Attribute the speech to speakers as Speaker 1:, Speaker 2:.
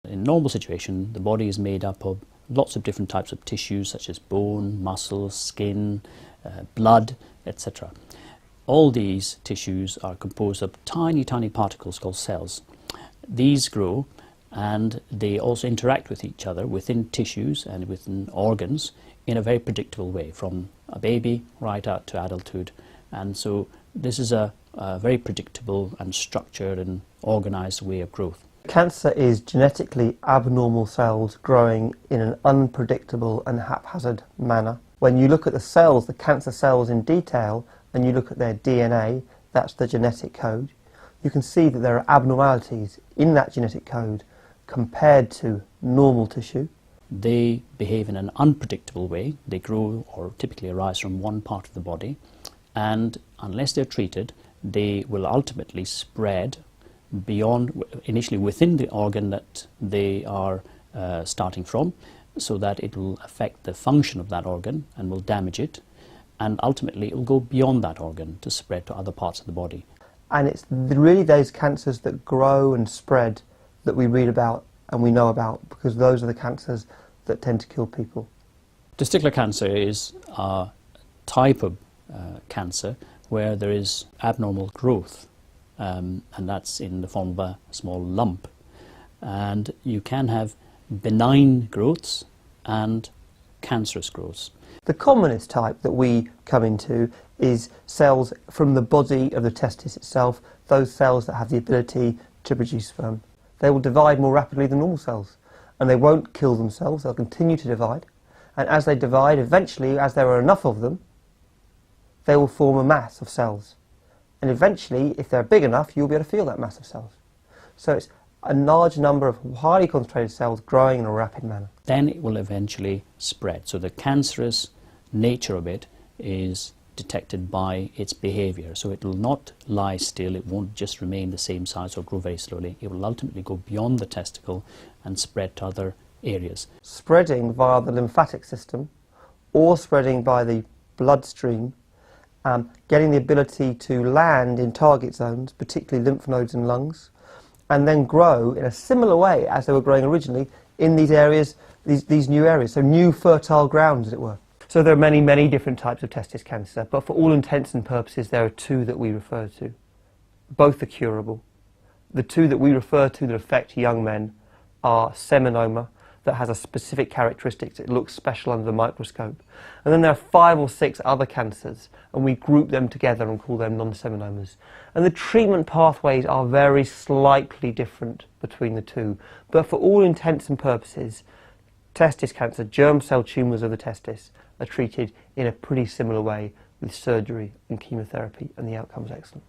Speaker 1: In normal situation, the body is made up of lots of different types of tissues such as bone, muscle, skin, blood, etc. All these tissues are composed of tiny, tiny particles called cells. These grow and they also interact with each other within tissues and within organs in a very predictable way, from a baby right out to adulthood. And so this is a very predictable and structured and organized way of growth.
Speaker 2: Cancer is genetically abnormal cells growing in an unpredictable and haphazard manner. When you look at the cells, the cancer cells in detail, and you look at their DNA, that's the genetic code, you can see that there are abnormalities in that genetic code compared to normal tissue.
Speaker 1: They behave in an unpredictable way. They grow or typically arise from one part of the body, and unless they're treated, they will ultimately spread beyond, initially within the organ that they are starting from, so that it will affect the function of that organ and will damage it, and ultimately it will go beyond that organ to spread to other parts of the body.
Speaker 2: And it's really those cancers that grow and spread that we read about and we know about, because those are the cancers that tend to kill people.
Speaker 1: Testicular cancer is a type of cancer where there is abnormal growth, and that's in the form of a small lump. And you can have benign growths and cancerous growths.
Speaker 2: The commonest type that we come into is cells from the body of the testis itself, those cells that have the ability to produce sperm. They will divide more rapidly than normal cells, and they won't kill themselves, they'll continue to divide. And as they divide, eventually, as there are enough of them, they will form a mass of cells. And eventually, if they're big enough, you'll be able to feel that mass of cells. So it's a large number of highly concentrated cells growing in a rapid manner.
Speaker 1: Then it will eventually spread. So the cancerous nature of it is detected by its behavior. So it will not lie still, it won't just remain the same size or grow very slowly. It will ultimately go beyond the testicle and spread to other areas.
Speaker 2: Spreading via the lymphatic system or spreading by the bloodstream, getting the ability to land in target zones, particularly lymph nodes and lungs, and then grow in a similar way as they were growing originally in these areas, these new areas, so new fertile ground, as it were. So there are many, many different types of testis cancer, but for all intents and purposes there are two that we refer to. Both are curable. The two that we refer to that affect young men are seminoma, that has a specific characteristic, it looks special under the microscope. And then there are 5 or 6 other cancers, and we group them together and call them non-seminomas. And the treatment pathways are very slightly different between the two, but for all intents and purposes, testis cancer, germ cell tumours of the testis, are treated in a pretty similar way with surgery and chemotherapy, and the outcome is excellent.